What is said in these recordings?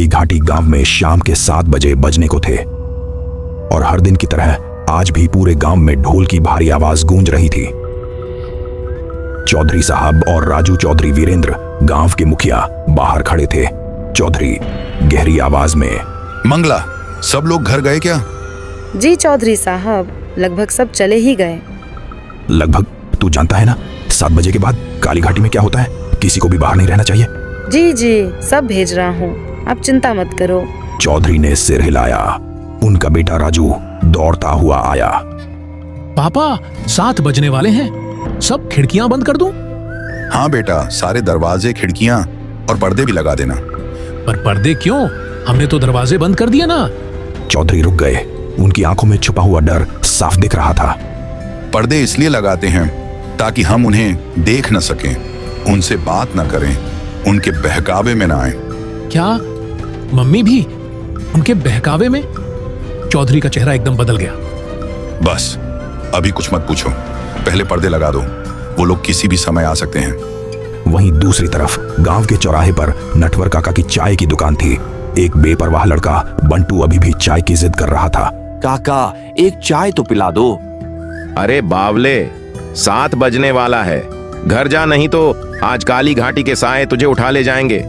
घाटी गांव में शाम के 7 बजे बजने को थे और हर दिन की तरह आज भी पूरे गांव में ढोल की भारी आवाज गूंज रही थी। चौधरी साहब और राजू चौधरी वीरेंद्र गांव के मुखिया बाहर खड़े थे। चौधरी गहरी आवाज में, मंगला, सब लोग घर गए क्या? जी चौधरी साहब, लगभग सब चले ही गए। लगभग? तू जानता है ना 7 बजे के बाद काली घाटी में क्या होता है, किसी को भी बाहर नहीं रहना चाहिए। जी जी, सब भेज रहा हूँ, आप चिंता मत करो। चौधरी ने सिर हिलाया। उनका बेटा राजू दौड़ता हुआ आया। पापा, 7 बजने वाले हैं, सब खिड़कियां बंद कर दूं? हाँ बेटा, सारे दरवाजे, खिड़कियां और पर्दे भी लगा देना। पर पर्दे क्यों? हमने तो दरवाजे बंद कर दिया ना। चौधरी रुक गए। उनकी आंखों में छुपा हुआ डर साफ दिख रहा था। पर्दे इसलिए लगाते हैं ताकि हम उन्हें देख न सकें, उनसे बात न करें, उनके बहकावे में न आए। क्या मम्मी भी उनके बहकावे में? चौधरी का चेहरा एकदम बदल गया। बस अभी कुछ मत पूछो, पहले पर्दे लगा दो, वो लोग किसी भी समय आ सकते हैं। वहीं दूसरी तरफ गांव के चौराहे पर नटवर काका की चाय की दुकान थी। एक बेपरवाह लड़का बंटू अभी भी चाय की जिद कर रहा था। काका, एक चाय तो पिला दो। अरे बावले, 7 बजने वाला है, घर जा, नहीं तो आज काली घाटी के साए तुझे उठा ले जाएंगे।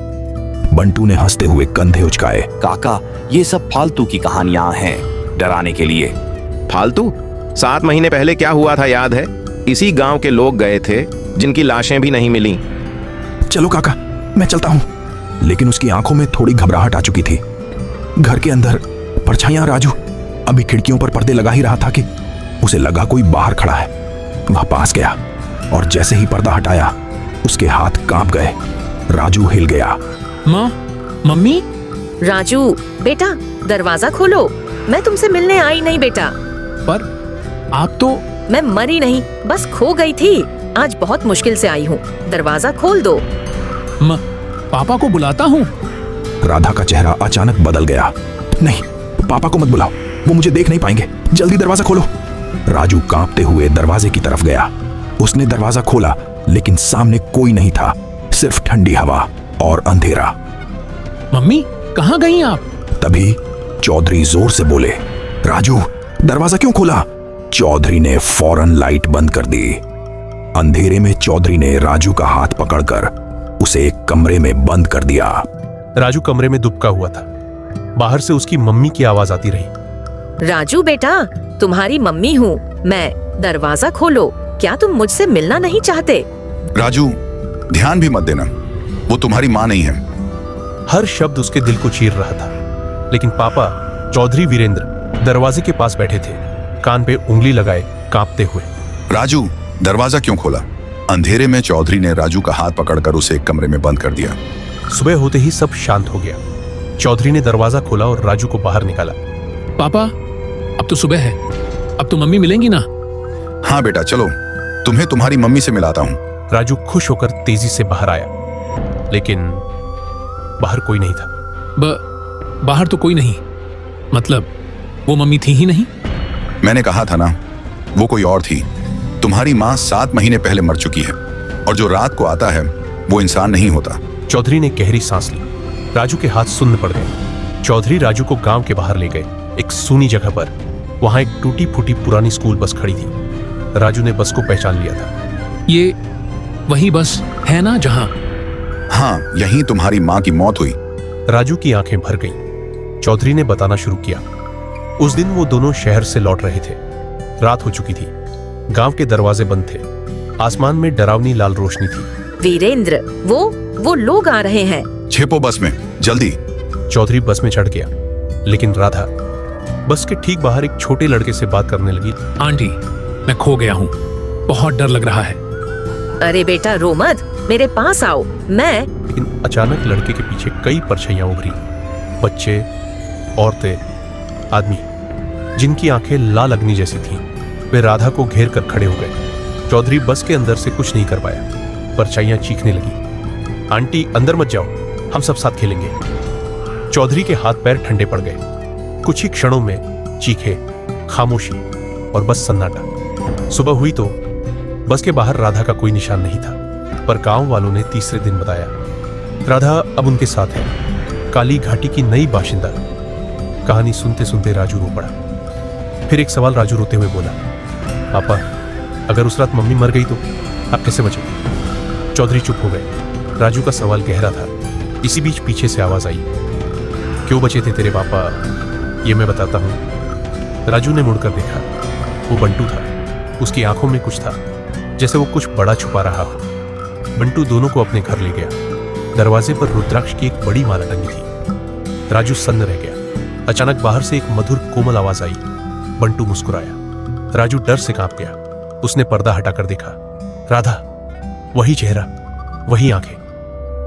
बंटू ने हंसते हुए कंधे उचकाए। काका, ये सब फालतू की कहानियां हैं, डराने के लिए। फालतू? 7 महीने पहले क्या हुआ था याद है? इसी गांव के लोग गए थे जिनकी लाशें भी नहीं मिली। चलो काका, मैं चलता हूँ। लेकिन उसकी आंखों में थोड़ी घबराहट आ चुकी थी। घर के अंदर परछाइयां। राजू अभी खिड़कियों पर पर्दे लगा ही रहा था कि उसे लगा कोई बाहर खड़ा है। वह पास गया और जैसे ही पर्दा हटाया उसके हाथ कांप गए। राजू हिल गया। माँ, मम्मी। राजू बेटा, दरवाजा खोलो, मैं तुमसे मिलने आई नहीं बेटा। पर आप तो। मैं मरी नहीं, बस खो गई थी। आज बहुत मुश्किल से आई हूँ, दरवाजा खोल दो। पापा को बुलाता हूँ। राधा का चेहरा अचानक बदल गया। नहीं, पापा को मत बुलाओ, वो मुझे देख नहीं पाएंगे। जल्दी दरवाजा खोलो। राजू कांपते हुए दरवाजे की तरफ गया। उसने दरवाजा खोला, लेकिन सामने कोई नहीं था, सिर्फ ठंडी हवा और अंधेरा। मम्मी, कहाँ गई आप? तभी चौधरी जोर से बोले, राजू, दरवाजा क्यों खोला? चौधरी ने फौरन लाइट बंद कर दी। अंधेरे में चौधरी ने राजू का हाथ पकड़कर उसे एक कमरे में बंद कर दिया। राजू कमरे में दुबका हुआ था। बाहर से उसकी मम्मी की आवाज आती रही। राजू बेटा, तुम्हारी मम्मी हूँ मैं, दरवाजा खोलो। क्या तुम मुझसे मिलना नहीं चाहते? राजू, ध्यान भी मत देना, वो तुम्हारी माँ नहीं है। हर शब्द उसके दिल को चीर रहा था। लेकिन पापा चौधरी वीरेंद्र दरवाजे के पास बैठे थे, कान पे उंगली लगाए, कांपते हुए। राजू, दरवाजा क्यों खोला? अंधेरे में चौधरी ने राजू का हाथ पकड़कर उसे एक कमरे में बंद कर दिया। सुबह होते ही सब शांत हो गया। चौधरी ने दरवाजा खोला और राजू को बाहर निकाला। पापा, अब तो सुबह है, अब तो मम्मी मिलेंगी ना? हाँ बेटा, चलो तुम्हें तुम्हारी मम्मी से मिलाता हूँ। राजू खुश होकर तेजी से बाहर आया, लेकिन बाहर कोई नहीं था। बाहर तो कोई नहीं? मतलब वो मम्मी थी ही नहीं? मैंने कहा था ना, वो कोई और थी। तुम्हारी माँ 7 महीने पहले मर चुकी है, और जो रात को आता है वो इंसान नहीं होता। चौधरी ने गहरी सांस ली। राजू के हाथ सुन्न पड़ गए। चौधरी राजू को गांव के बाहर ले गए, एक सूनी जगह पर। वहां एक टूटी फूटी पुरानी स्कूल बस खड़ी थी। राजू ने बस को पहचान लिया था। ये वही बस है ना जहां? हाँ, यहीं तुम्हारी माँ की मौत हुई। राजू की आंखें भर गईं। चौधरी ने बताना शुरू किया। उस दिन वो दोनों शहर से लौट रहे थे। रात हो चुकी थी। गांव के दरवाजे बंद थे। आसमान में डरावनी लाल रोशनी थी। वीरेंद्र, वो लोग आ रहे हैं। छिपो बस में, जल्दी। चौधरी बस में चढ़ गया, लेकिन राधा बस के ठीक बाहर एक छोटे लड़के से बात करने लगी। आंटी, मैं खो गया हूँ, बहुत डर लग रहा है। अरे बेटा रो मत, मेरे पास आओ। लेकिन अचानक लड़के के पीछे कई परछाइयां उभरी। बच्चे, औरतें, आदमी, जिनकी आंखें लाल अग्नि जैसी थीं। वे राधा को घेर कर खड़े हो गए। चौधरी बस के अंदर से कुछ नहीं कर पाया। परछाइयां चीखने लगी, आंटी अंदर मत जाओ, हम सब साथ खेलेंगे। चौधरी के हाथ पैर ठंडे पड़ गए। कुछ ही क्षणों में चीखे, खामोशी और बस सन्नाटा। सुबह हुई तो बस के बाहर राधा का कोई निशान नहीं था, पर गांव वालों ने तीसरे दिन बताया, राधा अब उनके साथ है। काली घाटी की नई बाशिंदा। कहानी सुनते सुनते राजू रो पड़ा। फिर एक सवाल राजू रोते हुए बोला, पापा अगर उस रात मम्मी मर गई तो आप कैसे बचे? चौधरी चुप हो गए। राजू का सवाल गहरा था। इसी बीच पीछे से आवाज आई, क्यों बचे थे तेरे पापा? ये मैं बताता हूं। राजू ने मुड़कर देखा। वो बंटू था। उसकी आंखों में कुछ था, जैसे वो कुछ बड़ा छुपा रहा हो। बंटू दोनों को अपने घर ले गया। दरवाजे पर रुद्राक्ष की एक बड़ी माला टंगी थी। राजू सन्न रह गया। अचानक बाहर से एक मधुर कोमल आवाज आई। बंटू मुस्कुराया। राजू डर से कांप गया। उसने पर्दा हटाकर देखा। राधा, वही चेहरा, वही आंखें,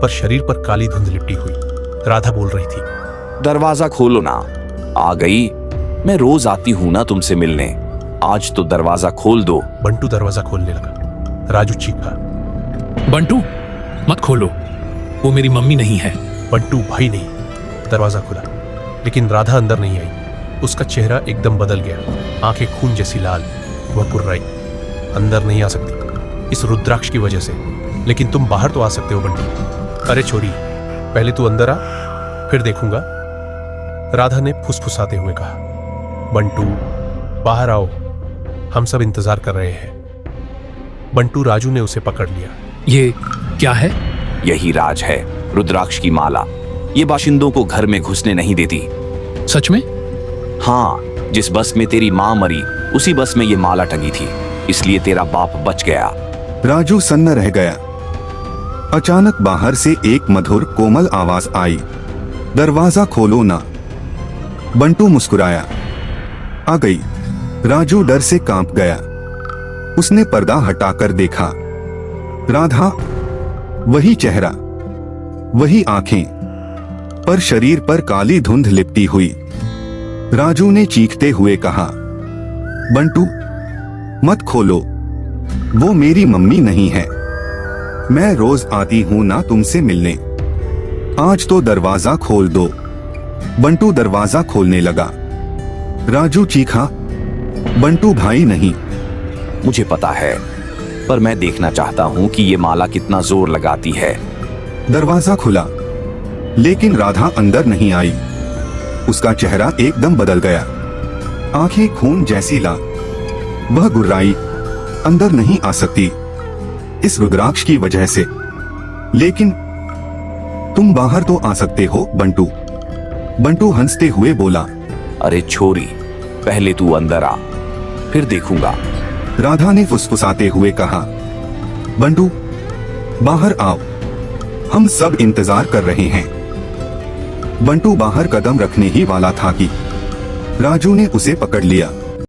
पर शरीर पर काली धुंध लिपटी हुई। राधा बोल रही थी, दरवाजा खोलो ना। आ गई? मैं रोज आती हूं ना तुमसे मिलने, आज तो दरवाजा खोल दो। बंटू दरवाजा खोलने लगा। राजू चीखा, बंटू मत खोलो, वो मेरी मम्मी नहीं है। बंटू भाई नहीं। दरवाजा खुला, लेकिन राधा अंदर नहीं आई। उसका चेहरा एकदम बदल गया। आंखें खून जैसी लाल। वह कुर्राई, अंदर नहीं आ सकती इस रुद्राक्ष की वजह से, लेकिन तुम बाहर तो आ सकते हो बंटू। अरे छोरी, पहले तू अंदर आ, फिर देखूंगा। राधा ने फुसफुसाते हुए कहा, बंटू बाहर आओ, हम सब इंतजार कर रहे हैं। बंटू राजू ने उसे पकड़ लिया। ये क्या है? यही राज है, रुद्राक्ष की माला। ये बाशिंदों को घर में घुसने नहीं देती। सच में? हाँ, जिस बस में तेरी माँ मरी उसी बस में ये माला टंगी थी, इसलिए तेरा बाप बच गया। राजू सन्न रह गया। अचानक बाहर से एक मधुर कोमल आवाज आई, दरवाजा खोलो ना। बंटू मुस्कुराया। आ गई। राजू डर से कांप गया। उसने पर्दा हटाकर देखा। राधा, वही चेहरा, वही आंखें, पर शरीर पर काली धुंध लिपटी हुई। राजू ने चीखते हुए कहा, बंटू मत खोलो, वो मेरी मम्मी नहीं है। मैं रोज आती हूं ना तुमसे मिलने, आज तो दरवाजा खोल दो। बंटू दरवाजा खोलने लगा। राजू चीखा, बंटू भाई नहीं। मुझे पता है, पर मैं देखना चाहता हूं कि ये माला कितना जोर लगाती है। दरवाजा खुला, लेकिन राधा अंदर नहीं आई। उसका चेहरा एकदम बदल गया। आंखें खून जैसी लाल। वह गुर्राई, अंदर नहीं आ सकती इस रुद्राक्ष की वजह से, लेकिन तुम बाहर तो आ सकते हो बंटू। बंटू हंसते हुए बोला, अरे छोरी, पहले तू अंदर आ, फिर देखूंगा। राधा ने फुसफुसाते हुए कहा, बंटू बाहर आओ, हम सब इंतजार कर रहे हैं। बंटू बाहर कदम रखने ही वाला था कि राजू ने उसे पकड़ लिया।